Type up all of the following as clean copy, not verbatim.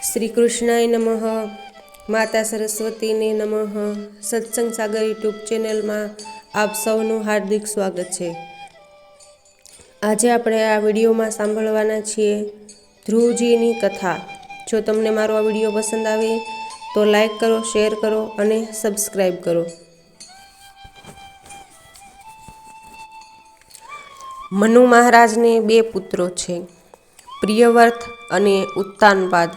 શ્રી કૃષ્ણાય નમઃ. માતા સરસ્વતીને નમઃ. સત્સંગ સાગર યુટ્યુબ ચેનલમાં આપ સૌનું હાર્દિક સ્વાગત છે. આજે આપણે આ વિડીયોમાં સાંભળવાના છીએ ધ્રુવજીની કથા. જો તમને મારો આ વિડીયો પસંદ આવે તો લાઈક કરો, શેર કરો અને સબસ્ક્રાઈબ કરો. મનુ મહારાજને 2 પુત્રો છે, પ્રિયવ્રત અને ઉત્તાનપાદ.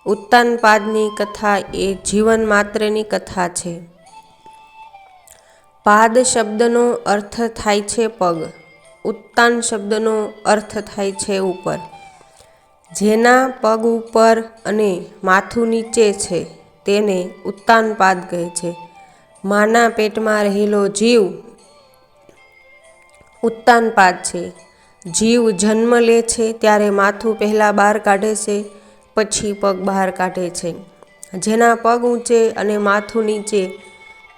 ઉત્તાનપાદની કથા એ જીવન માત્રની કથા છે. પાદ શબ્દનો અર્થ થાય છે પગ. ઉત્તાન શબ્દનો અર્થ થાય છે ઉપર. જેના પગ ઉપર અને માથું નીચે છે તેને ઉત્તાનપાદ કહે છે. માના પેટમાં રહેલો જીવ ઉત્તાનપાદ છે. જીવ જન્મ લે છે ત્યારે માથું પહેલાં બહાર કાઢે છે, પછી પગ બહાર કાઢે છે. જેના પગ ઊંચે અને માથું નીચે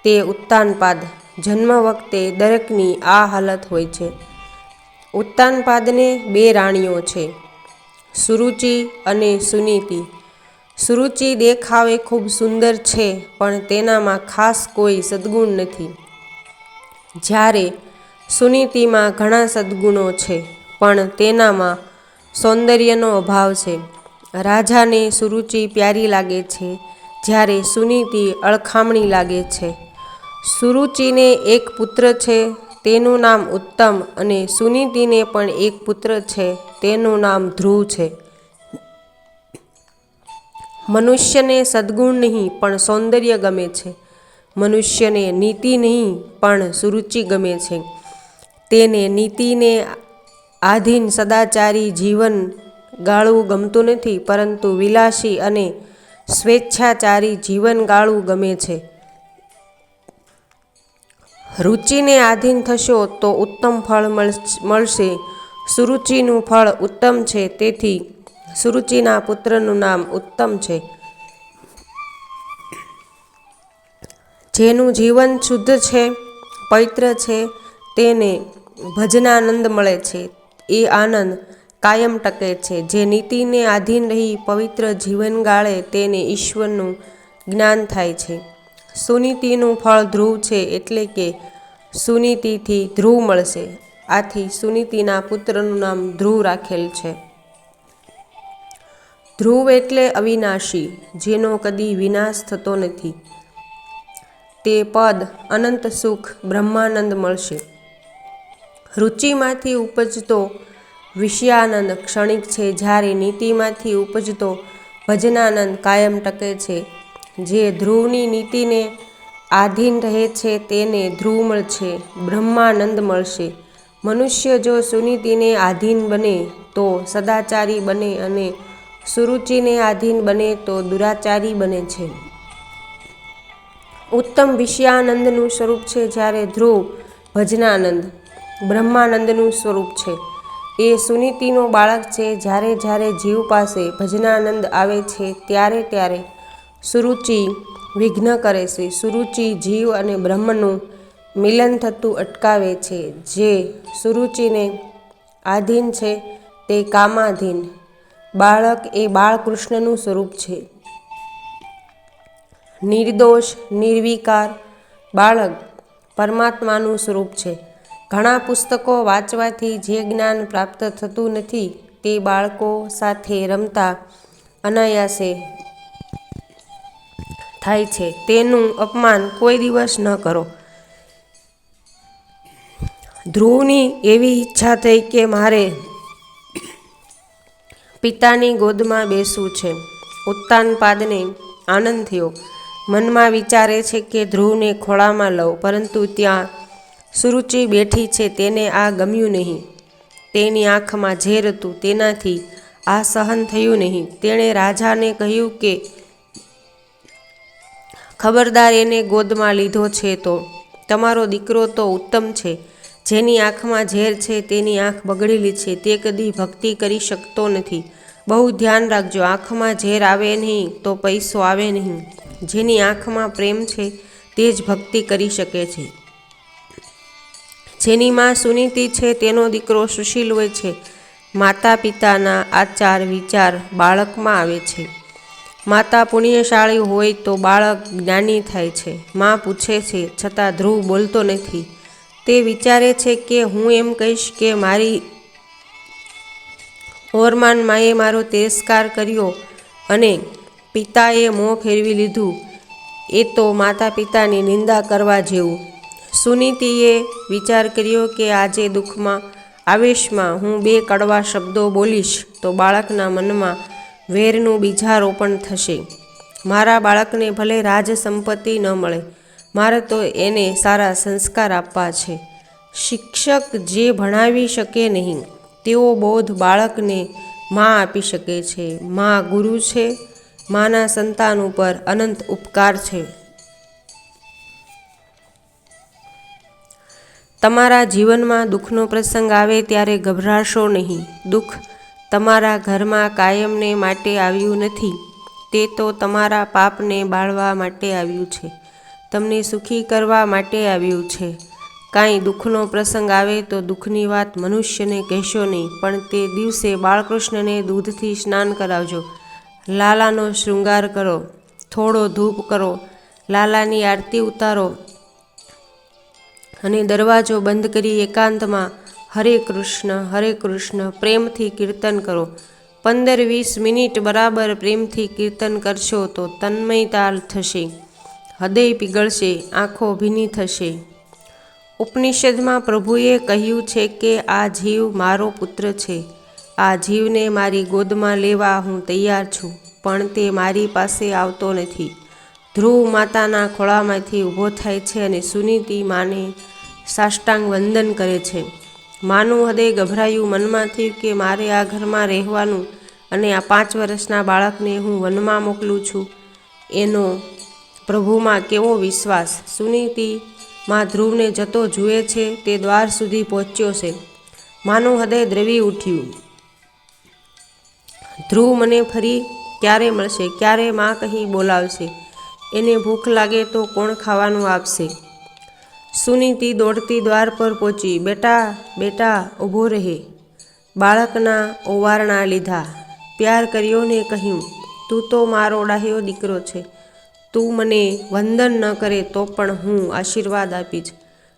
તે ઉત્તાનપાદ. જન્મ વખતે દરેકની આ હાલત હોય છે. ઉત્તાનપાદને 2 રાણીઓ છે, સુરુચિ અને સુનીતિ. સુરુચિ દેખાવે ખૂબ સુંદર છે, પણ તેનામાં ખાસ કોઈ સદ્ગુણ નથી. જ્યારે સુનીતિમાં ઘણા સદ્ગુણો છે, પણ તેનામાં સૌંદર્યનો અભાવ છે. રાજાને સુરુચિ પ્યારી લાગે છે, જ્યારે સુનીતિ અળખામણી લાગે છે. સુરુચિને એક પુત્ર છે, તેનું નામ ઉત્તમ, અને સુનીતિને પણ એક પુત્ર છે, તેનું નામ ધ્રુવ છે. મનુષ્યને સદ્ગુણ નહીં પણ સૌંદર્ય ગમે છે. મનુષ્યને નીતિ નહીં પણ સુરુચિ ગમે છે. તેને નીતિને આધીન સદાચારી જીવન ગાળવું ગમતું નથી, પરંતુ વિલાસી અને સ્વેચ્છાચારી જીવન ગાળવું ગમે છે. રુચિને આધીન થશો તો ઉત્તમ ફળ મળશે. સુરુચિનું ફળ ઉત્તમ છે, તેથી સુરુચિના પુત્રનું નામ ઉત્તમ છે. જેનું જીવન શુદ્ધ છે, પવિત્ર છે, તેને ભજનાનંદ મળે છે. એ આનંદ કાયમ ટકે છે. જે નીતિને આધીન રહી પવિત્ર જીવન ગાળે તેને ઈશ્વરનું જ્ઞાન થાય છે. સુનીતિનું ફળ ધ્રુવ છે, એટલે કે સુનીતિથી ધ્રુવ મળશે. આથી સુનીતિના પુત્રનું નામ ધ્રુવ રાખેલ છે. ધ્રુવ એટલે અવિનાશી, જેનો કદી વિનાશ થતો નથી. તે પદ અનંત સુખ બ્રહ્માનંદ મળશે. રુચિમાંથી ઉપજતો વિષયાનંદ ક્ષણિક છે, જ્યારે નીતિમાંથી ઉપજતો ભજનાનંદ કાયમ ટકે છે. જે ધ્રુવની નીતિને આધીન રહે છે તેને ધ્રુવ મળશે, બ્રહ્માનંદ મળશે. મનુષ્ય જો સુનીતિને આધીન બને તો સદાચારી બને, અને સુરુચિને આધીન બને તો દુરાચારી બને છે. ઉત્તમ વિષયાનંદનું સ્વરૂપ છે, જ્યારે ધ્રુવ ભજનાનંદ બ્રહ્માનંદનું સ્વરૂપ છે. એ સુનીતિનો બાળક છે. જ્યારે જ્યારે જીવ પાસે ભજનાનંદ આવે છે ત્યારે ત્યારે સુરુચિ વિઘ્ન કરે છે. સુરુચિ જીવ અને બ્રહ્મનું મિલન થતું અટકાવે છે. જે સુરુચિને આધીન છે તે કામાધીન બાળક એ બાળકૃષ્ણનું સ્વરૂપ છે. નિર્દોષ નિર્વિકાર બાળક પરમાત્માનું સ્વરૂપ છે. ઘણા પુસ્તકો વાંચવાથી જે જ્ઞાન પ્રાપ્ત થતું નથી તે બાળકો સાથે રમતા અનાયાસે થાય છે. તેનું અપમાન કોઈ દિવસ ન કરો. ધ્રુવની એવી ઈચ્છા થઈ કે મારે પિતાની ગોદમાં બેસવું છે. ઉત્તાનપાદને આનંદ થયો. મનમાં વિચારે છે કે ધ્રુવને ખોળામાં લઉં, પરંતુ ત્યાં સુરુચિ બેઠી છે, તેને આ ગમ્યું નહીં. તેની આંખમાં ઝેર હતું, તેનાથી આ સહન થયું નહીં. તેણે રાજાને કહ્યું કે ખબરદાર, એને ગોદમાં લીધો છે તો તમારો દીકરો તો ઉત્તમ છે. જેની આંખમાં ઝેર છે તેની આંખ બગડેલી છે, તે કદી ભક્તિ કરી શકતો નથી. બહુ ધ્યાન રાખજો, આંખમાં ઝેર આવે નહીં તો પૈસો આવે નહીં. જેની આંખમાં પ્રેમ છે તે જ ભક્તિ કરી શકે છે. જેની માં સુનીતિ છે તેનો દીકરો સુશીલ હોય છે. માતા પિતાના આચાર વિચાર બાળકમાં આવે છે. માતા પુણ્યશાળી હોય તો બાળક જ્ઞાની થાય છે. માં પૂછે છે છતાં ધ્રુવ બોલતો નથી. તે વિચારે છે કે હું એમ કહીશ કે મારી ઓરમાન માએ મારો તિરસ્કાર કર્યો અને પિતાએ મોં ફેરવી લીધું, એ તો માતા પિતાની નિંદા કરવા જેવું. સુનીતિએ વિચાર કર્યો કે આજે દુઃખમાં આવેશમાં હું 2 કડવા શબ્દો બોલીશ તો બાળકના મનમાં વેરનું બીજારોપણ થશે. મારા બાળકને ભલે રાજ સંપત્તિ ન મળે, મારે તો એને સારા સંસ્કાર આપવા છે. શિક્ષક જે ભણાવી શકે નહીં તેવો બોધ બાળકને માં આપી શકે છે. માં ગુરુ છે. માના સંતાન ઉપર અનંત ઉપકાર છે. તમારા જીવનમાં દુઃખનો પ્રસંગ આવે ત્યારે ગભરાશો નહીં. દુઃખ તમારા ઘરમાં કાયમને માટે આવ્યું નથી. તે તો તમારા પાપને બાળવા માટે આવ્યું છે. તમને સુખી કરવા માટે આવ્યું છે. કાંઈ દુઃખનો પ્રસંગ આવે તો દુઃખની વાત મનુષ્યને કહેશો નહીં, પણ તે દિવસે બાળકૃષ્ણને દૂધથી સ્નાન કરાવજો. લાલાનો શૃંગાર કરો, થોડો ધૂપ કરો, લાલાની આરતી ઉતારો અને દરવાજો બંધ કરી એકાંતમાં હરે કૃષ્ણ પ્રેમથી કીર્તન કરો. 15-20 મિનિટ બરાબર પ્રેમથી કીર્તન કરશો તો તન્મયતા થશે, હૃદય પીગળશે, આંખો ભીની થશે. ઉપનિષદમાં પ્રભુએ કહ્યું છે કે આ જીવ મારો પુત્ર છે. આ જીવને મારી ગોદમાં લેવા હું તૈયાર છું, પણ તે મારી પાસે આવતો નથી. ધ્રુવ માતાના ખોળામાંથી ઊભો થાય છે અને સુનીતિ માને સાષ્ટાંગ વંદન કરે છે. માનું હૃદય ગભરાયું. મનમાં થયું કે મારે આ ઘરમાં રહેવાનું અને આ 5 વર્ષના બાળકને હું વનમાં મોકલું છું. એનો પ્રભુમાં કેવો વિશ્વાસ! સુનીતિ માં ધ્રુવને જતો જુએ છે. તે દ્વાર સુધી પહોંચ્યો છે. માનું હૃદય દ્રવી ઉઠ્યું. ધ્રુવ મને ફરી ક્યારે મળશે? ક્યારે માં કહી બોલાવશે? એને ભૂખ લાગે તો કોણ ખાવાનું આપશે? સુનીતિ દોડતી દ્વાર પર પહોંચી. બેટા ઊભો રહે. બાળકના ઓવારણા લીધા. પ્યાર કર્યો ને કહ્યું, તું તો મારો ડાહ્યો દીકરો છે. તું મને વંદન ન કરે તો પણ હું આશીર્વાદ આપીશ.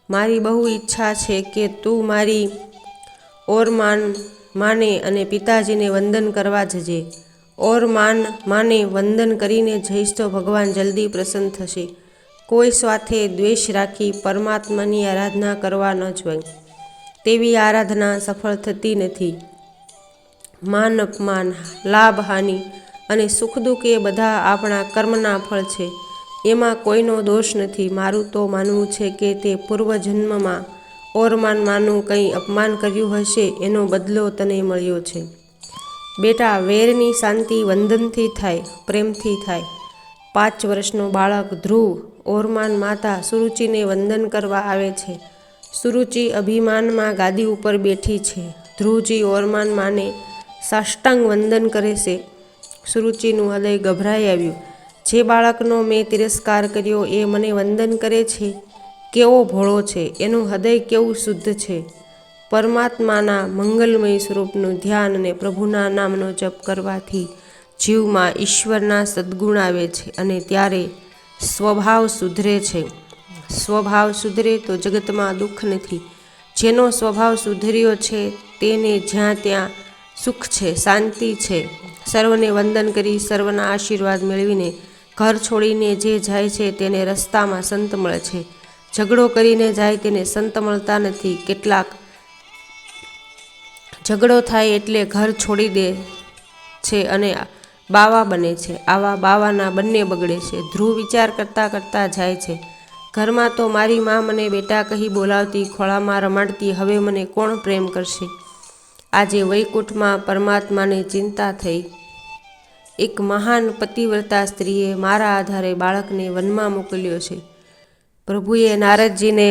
મારી બહુ ઈચ્છા છે કે તું મારી માને અને પિતાજીને વંદન કરવા જજે. માને વંદન કરીને જઈશ તો ભગવાન જલ્દી પ્રસન્ન થશે. કોઈ સાથે દ્વેષ રાખી પરમાત્માની આરાધના કરવા ન જોઈએ. તેવી આરાધના સફળ થતી નથી. માન અપમાન, લાભ હાનિ અને સુખ દુઃખ એ બધા આપણા કર્મના ફળ છે. એમાં કોઈનો દોષ નથી. મારું તો માનવું છે કે તે પૂર્વજન્મમાં માનું કંઈ અપમાન કર્યું હશે, એનો બદલો તને મળ્યો છે. બેટા, વેરની શાંતિ વંદનથી થાય, પ્રેમથી થાય. 5 વર્ષનો બાળક ધ્રુવ માતા સુરુચિને વંદન કરવા આવે છે. સુરુચિ અભિમાનમાં ગાદી ઉપર બેઠી છે. ધ્રુવજી માને સાષ્ટાંગ વંદન કરે છે. સુરુચિનું હૃદય ગભરાઈ આવ્યું. જે બાળકનો મેં તિરસ્કાર કર્યો એ મને વંદન કરે છે. કેવો ભોળો છે! એનું હૃદય કેવું શુદ્ધ છે! પરમાત્માના મંગલમય સ્વરૂપનું ધ્યાન અને પ્રભુના નામનો જપ કરવાથી જીવમાં ઈશ્વરના સદ્ગુણ આવે છે અને ત્યારે સ્વભાવ સુધરે છે. સ્વભાવ સુધરે તો જગતમાં દુઃખ નથી. જેનો સ્વભાવ સુધર્યો છે તેને જ્યાં ત્યાં સુખ છે, શાંતિ છે. સર્વને વંદન કરી સર્વના આશીર્વાદ મેળવીને ઘર છોડીને જે જાય છે તેને રસ્તામાં સંત મળે છે. ઝઘડો કરીને જાય તેને સંત મળતા નથી. કેટલાક ઝઘડો થાય એટલે ઘર છોડી દે છે અને બાવા બને છે. આવા બાવાના બંને બગડે છે. ધ્રુવ વિચાર કરતાં કરતાં જાય છે. ઘરમાં તો મારી માં મને બેટા કહી બોલાવતી, ખોળામાં રમાડતી, હવે મને કોણ પ્રેમ કરશે? આજે વૈકુંઠમાં પરમાત્માને ચિંતા થઈ. એક મહાન પતિવ્રતા સ્ત્રીએ મારા આધારે બાળકને વનમાં મોકલ્યો છે. પ્રભુએ નારદજીને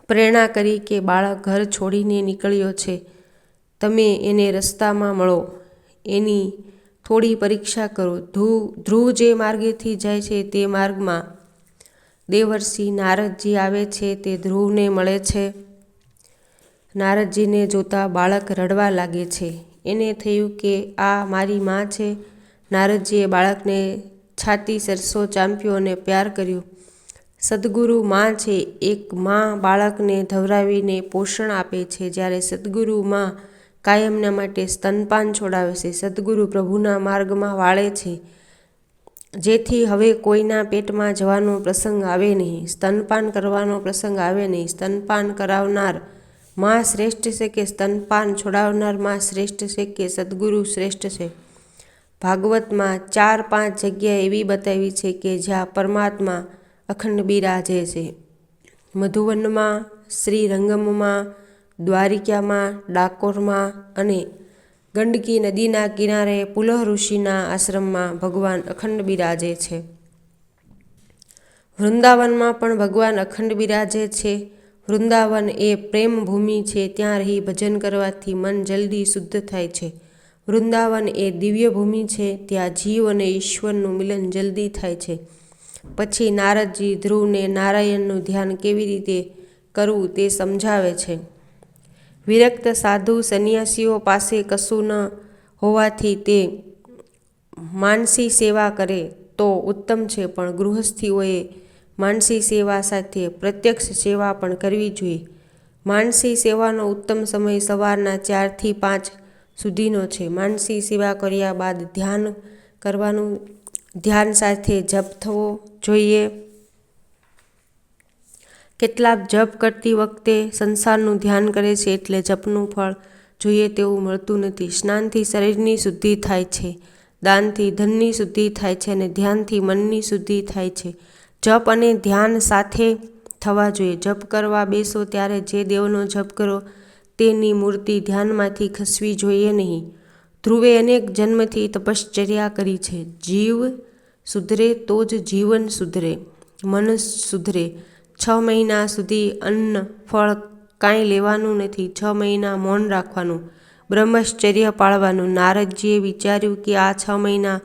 પ્રેરણા કરી કે બાળક ઘર છોડીને નીકળ્યો છે. તમે એને રસ્તામાં મળો, એની થોડી પરીક્ષા કરો. ધ્રુવ જે માર્ગેથી જાય છે તે માર્ગમાં દેવર્ષિ નારદજી આવે છે. તે ધ્રુવને મળે છે. નારદજીને જોતા બાળક રડવા લાગે છે. એને થયું કે આ મારી માં છે. નારદજીએ બાળકને છાતી સરસો ચાંપ્યો અને પ્યાર કર્યો. સદગુરુ માં છે. એક માં બાળકને ધવરાવીને પોષણ આપે છે, જ્યારે સદગુરુ માં કાયમના માટે સ્તનપાન છોડાવે છે. સદગુરુ પ્રભુના માર્ગમાં વાળે છે, જેથી હવે કોઈના પેટમાં જવાનો પ્રસંગ આવે નહીં, સ્તનપાન કરવાનો પ્રસંગ આવે નહીં. સ્તનપાન કરાવનાર માં શ્રેષ્ઠ છે કે સ્તનપાન છોડાવનાર માં શ્રેષ્ઠ છે કે સદગુરુ શ્રેષ્ઠ છે? ભાગવતમાં 4-5 જગ્યા એવી બતાવી છે કે જ્યાં પરમાત્મા અખંડ બિરાજે છે. મધુવનમાં, શ્રીરંગમમાં, દ્વારિકામાં, ડાકોરમાં અને ગંડકી નદીના કિનારે પુલહ ઋષિના આશ્રમમાં ભગવાન અખંડ બિરાજે છે. વૃંદાવનમાં પણ ભગવાન અખંડ બિરાજે છે. વૃંદાવન એ પ્રેમ ભૂમિ છે. ત્યાં રહી ભજન કરવાથી મન જલ્દી શુદ્ધ થાય છે. વૃંદાવન એ દિવ્ય ભૂમિ છે. ત્યાં જીવ અને ઈશ્વરનું મિલન જલ્દી થાય છે. પછી નારદજી ધ્રુવને નારાયણનું ધ્યાન કેવી રીતે કરવું તે સમજાવે છે. વિરક્ત સાધુ સંન્યાસીઓ પાસે કશું ન હોવાથી તે માનસી સેવા કરે તો ઉત્તમ છે, પણ ગૃહસ્થીઓએ માનસી સેવા સાથે પ્રત્યક્ષ સેવા પણ કરવી જોઈએ. માનસી સેવાનો ઉત્તમ સમય સવારના 4 થી 5 સુધીનો છે. માનસી સેવા કર્યા બાદ ધ્યાન કરવાનું. ધ્યાન સાથે જપ થવો જોઈએ. કેટલાક જપ કરતી વખતે સંસારનું ધ્યાન કરે છે, એટલે જપનું ફળ જોઈએ તેવું મળતું નથી. સ્નાનથી શરીરની શુદ્ધિ થાય છે, દાનથી ધનની શુદ્ધિ થાય છે અને ધ્યાનથી મનની શુદ્ધિ થાય છે. જપ અને ધ્યાન સાથે થવા જોઈએ. જપ કરવા બેસો ત્યારે જે દેવનો જપ કરો તેની મૂર્તિ ધ્યાનમાંથી ખસવી જોઈએ નહીં. ધ્રુવે અનેક જન્મથી તપશ્ચર્યા કરી છે. જીવ સુધરે તો જ જીવન સુધરે, મન સુધરે. 6 મહિના સુધી અન્ન ફળ કાંઈ લેવાનું નથી. 6 મહિના મૌન રાખવાનું, બ્રહ્મચર્ય પાળવાનું. નારદજીએ વિચાર્યું કે આ 6 મહિના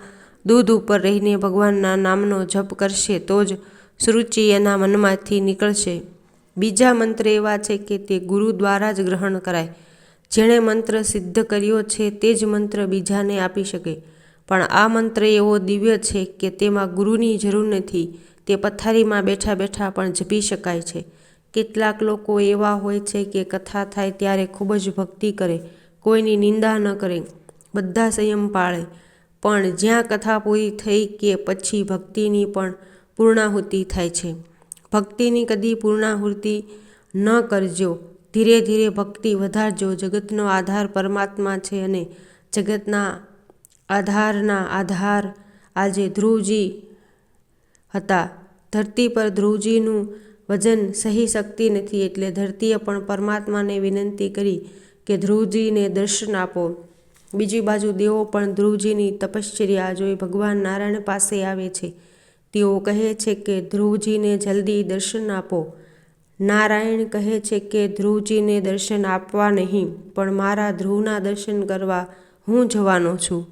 દૂધ ઉપર રહીને ભગવાનના નામનો જપ કરશે તો જ સુરુચિ એના મનમાંથી નીકળશે. બીજા મંત્ર એવા છે કે તે ગુરુ દ્વારા જ ગ્રહણ કરાય. જેણે મંત્ર સિદ્ધ કર્યો છે તે જ મંત્ર બીજાને આપી શકે. પણ આ મંત્ર એવો દિવ્ય છે કે તેમાં ગુરુની જરૂર નથી. તે પથારીમાં બેઠા બેઠા પણ જપી શકાય છે. કેટલાક લોકો એવા હોય છે કે કથા થાય ત્યારે ખૂબ જ ભક્તિ કરે, કોઈની નિંદા ન કરે, બધા સંયમ પાળે, પણ જ્યાં કથા પૂરી થઈ કે પછી ભક્તિની પણ પૂર્ણાહુતિ થાય છે. ભક્તિની કદી પૂર્ણાહુતિ ન કરજો. ધીરે ધીરે ભક્તિ વધારજો. જગતનો આધાર પરમાત્મા છે અને જગતના આધારના આધાર આજે ધ્રુવજી હતા. ધરતી પર ધ્રુવજીનું વજન સહી શકતી નથી, એટલે ધરતીએ પણ પરમાત્માને વિનંતી કરી કે ધ્રુવજીને દર્શન આપો. બીજી બાજુ દેવો પણ ધ્રુવજીની તપશ્ચર્યા જોઈ ભગવાન નારાયણ પાસે આવે છે. તેઓ કહે છે કે ધ્રુવજીને જલ્દી દર્શન આપો. નારાયણ કહે છે કે ધ્રુવજીને દર્શન આપવા નહીં, પણ મારા ધ્રુવના દર્શન કરવા હું જવાનો છું.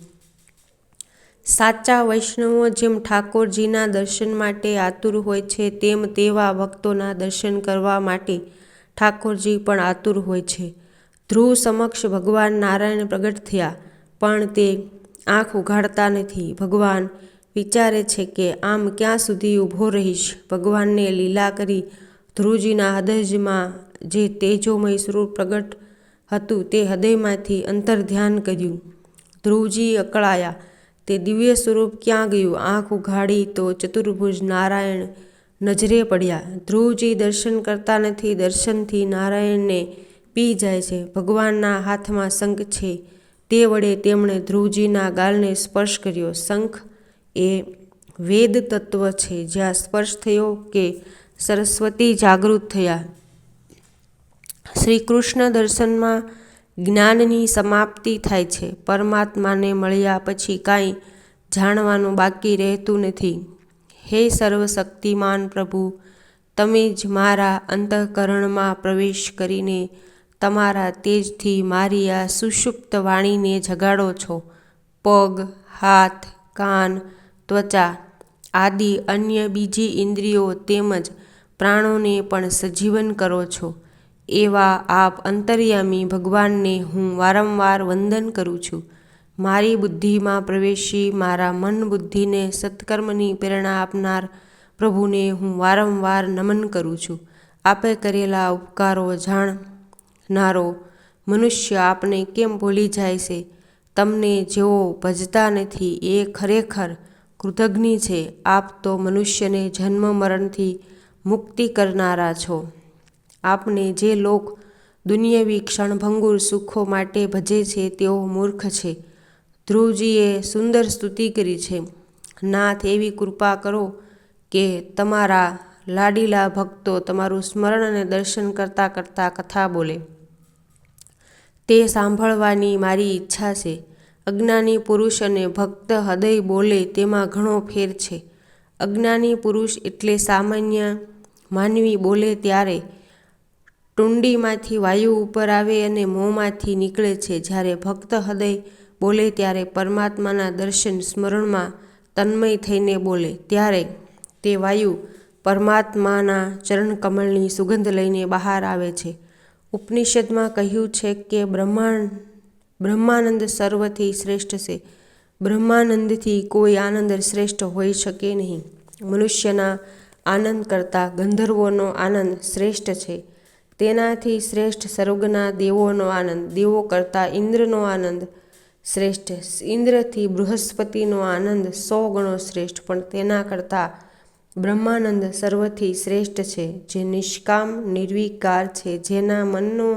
સાચા વૈષ્ણવો જેમ ઠાકોરજીના દર્શન માટે આતુર હોય છે, તેમ તેવા ભક્તોના દર્શન કરવા માટે ઠાકોરજી પણ આતુર હોય છે. ધ્રુવ સમક્ષ ભગવાન નારાયણ પ્રગટ થયા, પણ તે આંખ ઉઘાડતા નથી. ભગવાન વિચારે છે કે આમ ક્યાં સુધી ઊભો રહીશ. ભગવાનને લીલા કરી ધ્રુવજીના હૃદયમાં જે તેજોમય સ્વરૂપ પ્રગટ હતું તે હૃદયમાંથી અંતર્ધ્યાન કર્યું. ધ્રુવજી અકળાયા. તે દિવ્ય સ્વરૂપ ક્યાં ગયું? આંખ ઉઘાડી તો ચતુર્ભુજ નારાયણ નજરે પડ્યા. ધ્રુવજી દર્શન કરતા નથી. દર્શનથી નારાયણને પી જાય છે. ભગવાનના હાથમાં શંખ છે, તે વડે તેમણે ધ્રુવજીના ગાલને સ્પર્શ કર્યો. શંખ એ વેદ તત્વ છે. જ્યાં સ્પર્શ થયો કે સરસ્વતી જાગૃત થયા. શ્રી કૃષ્ણ દર્શનમાં જ્ઞાનની સમાપ્તિ થાય છે. પરમાત્માને મળ્યા પછી કાંઈ જાણવાનું બાકી રહેતું નથી. હે સર્વશક્તિમાન પ્રભુ, તમે જ મારા અંતઃકરણમાં પ્રવેશ કરીને તમારા તેજથી મારી આ સુષુપ્ત વાણીને જગાડો છો. પગ, હાથ, કાન, ત્વચા આદિ અન્ય બીજી ઇન્દ્રિયો તેમજ પ્રાણોને પણ સજીવન કરો છો. એવા આપ અંતર્યામી ભગવાનને હું વારંવાર વંદન કરું છું. મારી બુદ્ધિમાં પ્રવેશી મારા મન બુદ્ધિને સત્કર્મની પ્રેરણા આપનાર પ્રભુને હું વારંવાર નમન કરું છું. આપે કરેલા ઉપકારો જાણનારો મનુષ્ય આપને કેમ ભૂલી જાય છે? તમને જેઓ ભજતા નથી એ ખરેખર કૃતજ્ઞ છે. આપ તો મનુષ્યને જન્મ મરણથી મુક્તિ કરનારા છો. આપને જે લોક દુન્યવી ક્ષણભંગુર સુખો માટે ભજે છે તેઓ મૂર્ખ છે. ધ્રુવજીએ સુંદર સ્તુતિ કરી છે. નાથ, એવી કૃપા કરો કે તમારા લાડીલા ભક્તો તમારું સ્મરણ અને દર્શન કરતાં કરતાં કથા બોલે. તે સાંભળવાની મારી ઈચ્છા છે. અજ્ઞાની પુરુષ અને ભક્ત હૃદય બોલે તેમાં ઘણો ફેર છે. અજ્ઞાની પુરુષ એટલે સામાન્ય માનવી બોલે ત્યારે ટુંડીમાંથી વાયુ ઉપર આવે અને મોંમાંથી નીકળે છે. જ્યારે ભક્ત હૃદય બોલે ત્યારે પરમાત્માના દર્શન સ્મરણમાં તન્મય થઈને બોલે ત્યારે તે વાયુ પરમાત્માના ચરણકમળની સુગંધ લઈને બહાર આવે છે. ઉપનિષદમાં કહ્યું છે કે બ્રહ્માનંદ સર્વથી શ્રેષ્ઠ છે. બ્રહ્માનંદથી કોઈ આનંદ શ્રેષ્ઠ હોઈ શકે નહીં. મનુષ્યના આનંદ કરતાં ગંધર્વોનો આનંદ શ્રેષ્ઠ છે. તેનાથી શ્રેષ્ઠ સ્વર્ગના દેવોનો આનંદ, દેવો કરતાં ઇન્દ્રનો આનંદ શ્રેષ્ઠ, ઇન્દ્રથી બૃહસ્પતિનો આનંદ 100 ગણો શ્રેષ્ઠ. પણ તેના કરતાં બ્રહ્માનંદ સર્વથી શ્રેષ્ઠ છે. જે નિષ્કામ નિર્વિકાર છે, જેના મનનો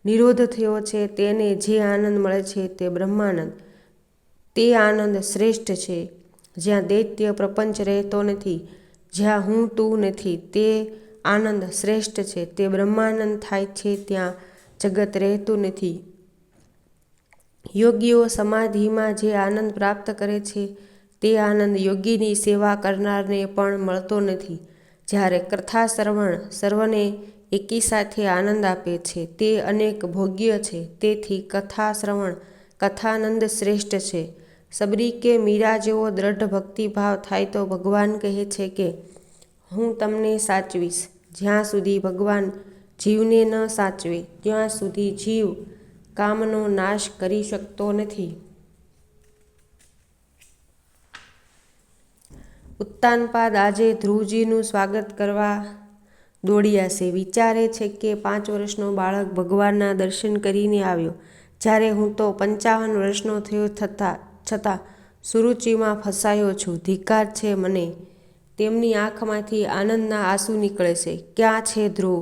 નિરોધ થયો છે, તેને જે આનંદ મળે છે તે બ્રહ્માનંદ. તે આનંદ શ્રેષ્ઠ છે. જ્યાં દૈત્ય પ્રપંચ રહેતો નથી, જ્યાં હું તું નથી, તે આનંદ શ્રેષ્ઠ છે. તે બ્રહ્માનંદ થાય છે ત્યાં જગત રહેતું નથી. યોગીઓ સમાધિમાં જે આનંદ પ્રાપ્ત કરે છે તે આનંદ યોગીની સેવા કરનારને પણ મળતો નથી. જ્યારે કથા શ્રવણ સર્વને એકી સાથે આનંદ આપે છે તે અનેક ભોગ્ય છે. તેથી કથા શ્રવણ કથાનંદ શ્રેષ્ઠ છે. સબરી કે મીરા જેવો દ્રઢ ભક્તિભાવ થાય તો ભગવાન કહે છે કે હું તમને સાચવીશ. જ્યાં સુધી ભગવાન જીવને ન સાચવે ત્યાં સુધી જીવ કામનો નાશ કરી શકતો નથી. ઉત્તાનપાદ આજે ધ્રુવજીનું સ્વાગત કરવા દોડ્યા છે. વિચારે છે કે 5 વર્ષનો બાળક ભગવાનના દર્શન કરીને આવ્યો, જ્યારે હું તો 55 વર્ષનો થયો છતાં સુરુચિમાં ફસાયો છું. ધિક્કાર છે મને. તેમની આંખમાંથી આનંદના આંસુ નીકળે છે. ક્યાં છે ધ્રુવ?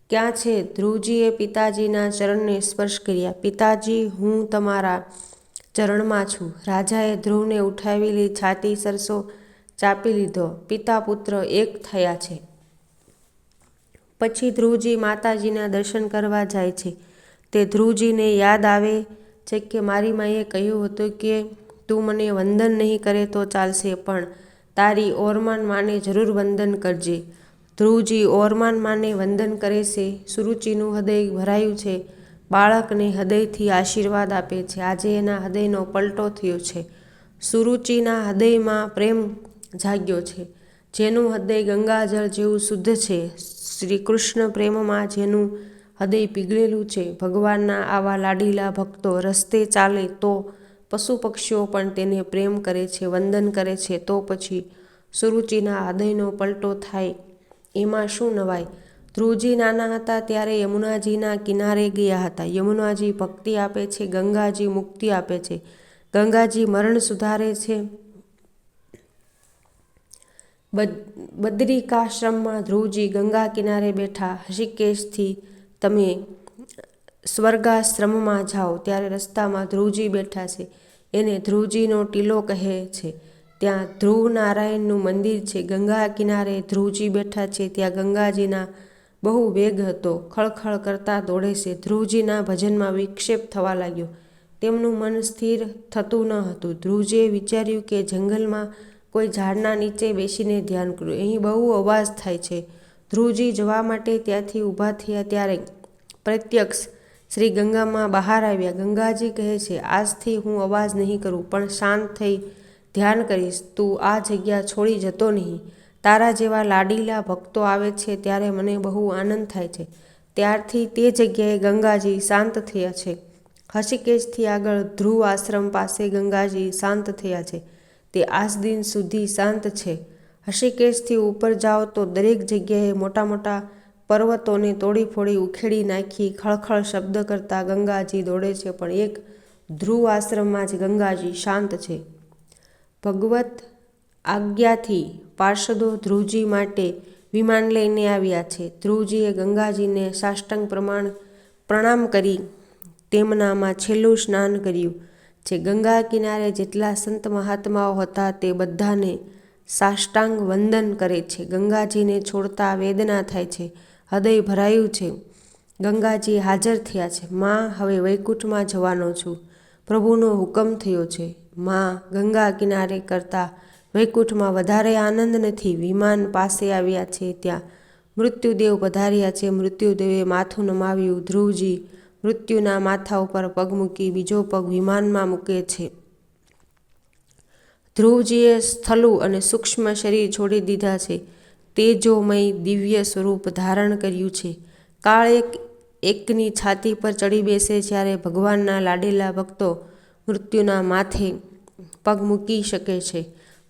ક્યાં છે? ધ્રુવજીએ પિતાજીના ચરણને સ્પર્શ કર્યા. પિતાજી, હું તમારા ચરણમાં છું. રાજાએ ધ્રુવને ઉઠાવી લઈ છાતી સરસો ચાપી લીધો. પિતા પુત્ર એક થયા છે. પછી ધ્રુવજી માતાજીના દર્શન કરવા જાય છે. તે ધ્રુવજીને યાદ આવે છે કે મારી માએ કહ્યું હતું કે તું મને વંદન નહીં કરે તો ચાલશે, પણ તારી ઓરમાન માને જરૂર વંદન કરજે. ધ્રુવજી ઓરમાન માને વંદન કરે છે. સુરુચિનું હૃદય ભરાયું છે. બાળકને હૃદયથી આશીર્વાદ આપે છે. આજે એના હૃદયનો પલટો થયો છે. સુરુચિના હૃદયમાં પ્રેમ જાગ્યો છે. જેનું હૃદય ગંગાજળ જેવું શુદ્ધ છે. શ્રી કૃષ્ણ પ્રેમમાં જેનું હૃદય પીગળેલું છે. ભગવાનના આવા લાડીલા ભક્તો રસ્તે ચાલે તો પશુ પક્ષીઓ પણ તેને પ્રેમ કરે છે, વંદન કરે છે. તો પછી સુરુચિના હૃદયનો પલટો થાય એમાં શું નવાઈ? ધ્રુવજી નાના હતા ત્યારે યમુનાજીના કિનારે ગયા હતા. યમુનાજી ભક્તિ આપે છે, ગંગાજી મુક્તિ આપે છે. ગંગાજી મરણ સુધારે છે. બદ્રિકાશ્રમમાં ધ્રુવજી ગંગા કિનારે બેઠા. ઋષિકેશથી તમે સ્વર્ગાશ્રમમાં જાઓ ત્યારે રસ્તામાં ધ્રુવજી બેઠા છે. એને ધ્રુવજીનો ટીલો કહે છે. ત્યાં ધ્રુવ નારાયણનું મંદિર છે. ગંગા કિનારે ધ્રુવજી બેઠા છે. ત્યાં ગંગાજીના બહુ વેગ હતો. ખળખળ કરતા દોડે છે. ધ્રુવજીના ભજનમાં વિક્ષેપ થવા લાગ્યો. તેમનું મન સ્થિર થતું ન હતું. ધ્રુવજીએ વિચાર્યું કે જંગલમાં કોઈ ઝાડના નીચે બેસીને ધ્યાન કર્યું. અહીં બહુ અવાજ થાય છે. ધ્રુવજી જવા માટે ત્યાંથી ઊભા થયા ત્યારે પ્રત્યક્ષ શ્રી ગંગામાં બહાર આવ્યા. ગંગાજી કહે છે, આજથી હું અવાજ નહીં કરું, પણ શાંત થઈ ધ્યાન કરીશ. તું આ જગ્યા છોડી જતો નહીં. તારા જેવા લાડીલા ભક્તો આવે છે ત્યારે મને બહુ આનંદ થાય છે. ત્યારથી તે જગ્યાએ ગંગાજી શાંત થયા છે. હષિકેશથી આગળ ધ્રુવ આશ્રમ પાસે ગંગાજી શાંત થયા છે. તે આજ દિન સુધી શાંત છે. હષિકેશથી ઉપર જાઓ તો દરેક જગ્યાએ મોટા મોટા પર્વતોને તોડી ફોડી ઉખેડી નાખી ખળખળ શબ્દ કરતા ગંગાજી દોડે છે, પણ એક ધ્રુવ આશ્રમમાં જ ગંગાજી શાંત છે. ભગવત આજ્ઞાથી પાર્ષદો ધ્રુવજી માટે વિમાન લઈને આવ્યા છે. ધ્રુવજીએ ગંગાજીને સાષ્ટાંગ પ્રણામ કરી તેમનામાં છેલ્લું સ્નાન કર્યું છે. ગંગા કિનારે જેટલા સંત મહાત્માઓ હતા તે બધાને સાષ્ટાંગ વંદન કરે છે. ગંગાજીને છોડતા વેદના થાય છે, હૃદય ભરાયું છે. ગંગાજી હાજર થયા છે. માં, હવે વૈકુંઠમાં જવાનો છું. પ્રભુનો હુકમ થયો છે. માં, ગંગા કિનારે કરતાં વૈકુંઠમાં વધારે આનંદ નથી. વિમાન પાસે આવ્યા છે ત્યાં મૃત્યુદેવ પધાર્યા છે. મૃત્યુદેવે માથું નમાવ્યું. ધ્રુવજી મૃત્યુના માથા ઉપર પગ મૂકી બીજો પગ વિમાનમાં મૂકે છે. ધ્રુવજીએ સ્થૂળ અને સૂક્ષ્મ શરીર છોડી દીધા છે. તેજોમય દિવ્ય સ્વરૂપ ધારણ કર્યું છે. કાળ એકની છાતી પર ચડી બેસે જ્યારે ભગવાનના લાડેલા ભક્તો મૃત્યુના માથે પગ મૂકી શકે છે.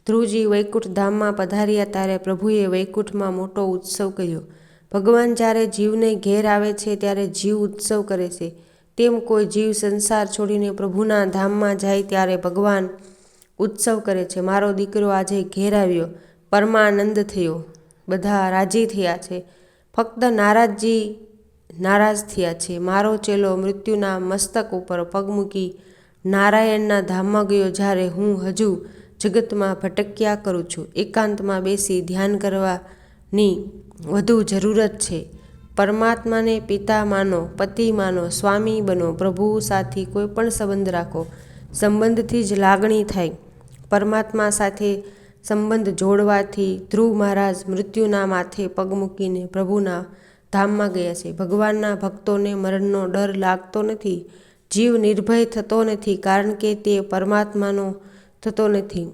ધ્રુવજી વૈકુંઠ ધામમાં પધાર્યા ત્યારે પ્રભુએ વૈકુંઠમાં મોટો ઉત્સવ કર્યો. ભગવાન જ્યારે જીવને ઘેર આવે છે ત્યારે જીવ ઉત્સવ કરે છે. તેમ કોઈ જીવ સંસાર છોડીને પ્રભુના ધામમાં જાય ત્યારે ભગવાન ઉત્સવ કરે છે. મારો દીકરો આજે ઘેર આવ્યો, પરમાનંદ થયો, બધા રાજી થયા છે. ફક્ત નારદજી નારાજ થયા છે. મારો ચેલો મૃત્યુના મસ્તક ઉપર પગ મૂકી નારાયણના ધામમાં ગયો, જ્યારે હું હજુ જગતમાં ભટક્યા કરું છું. એકાંતમાં બેસી ધ્યાન કરવાની વધુ જરૂરત છે. પરમાત્માને પિતા માનો, પતિ માનો, સ્વામી બનો. પ્રભુ સાથે કોઈ પણ સંબંધ રાખો, સંબંધથી જ લાગણી થાય. પરમાત્મા સાથે સંબંધ જોડવાથી ધ્રુવ મહારાજ મૃત્યુના માથે પગ મૂકીને પ્રભુના ધામમાં ગયા છે. ભગવાનના ભક્તોને મરણનો ડર લાગતો નથી. જીવ નિર્ભય થતો નથી, કારણ કે તે પરમાત્માનો થતો નથી.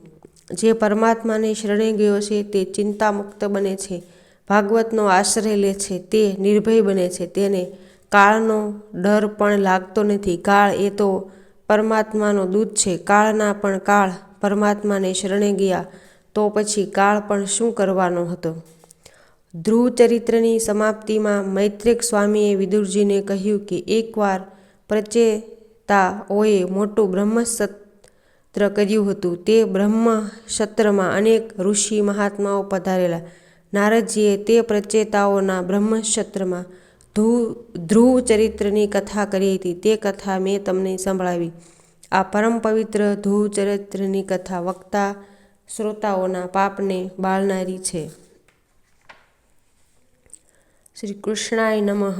જે પરમાત્માને શરણે ગયો છે તે ચિંતામુક્ત બને છે. ભાગવતનો આશ્રય લે છે તે નિર્ભય બને છે. તેને કાળનો ડર પણ લાગતો નથી. કાળ એ તો પરમાત્માનો દૂત છે. કાળના પણ કાળ પરમાત્માને શરણે ગયા તો પછી કાળ પણ શું કરવાનો હતો. ધ્રુવ ચરિત્રની સમાપ્તિમાં મૈત્રેય સ્વામીએ વિદુરજીને કહ્યું કે એકવાર પ્રચેતાઓએ મોટું બ્રહ્મસત્ર કર્યું હતું. તે બ્રહ્મસત્રમાં અનેક ઋષિ મહાત્માઓ પધારેલા. નારદજીએ તે પ્રચેતાઓના બ્રહ્મસત્રમાં ધ્રુવ ચરિત્રની કથા કરી હતી. તે કથા મેં તમને સંભળાવી. આ પરમ પવિત્ર ધ્રુવ ચરિત્રની કથા વક્તા શ્રોતાઓના પાપને બાળનારી છે. શ્રી કૃષ્ણાય નમઃ.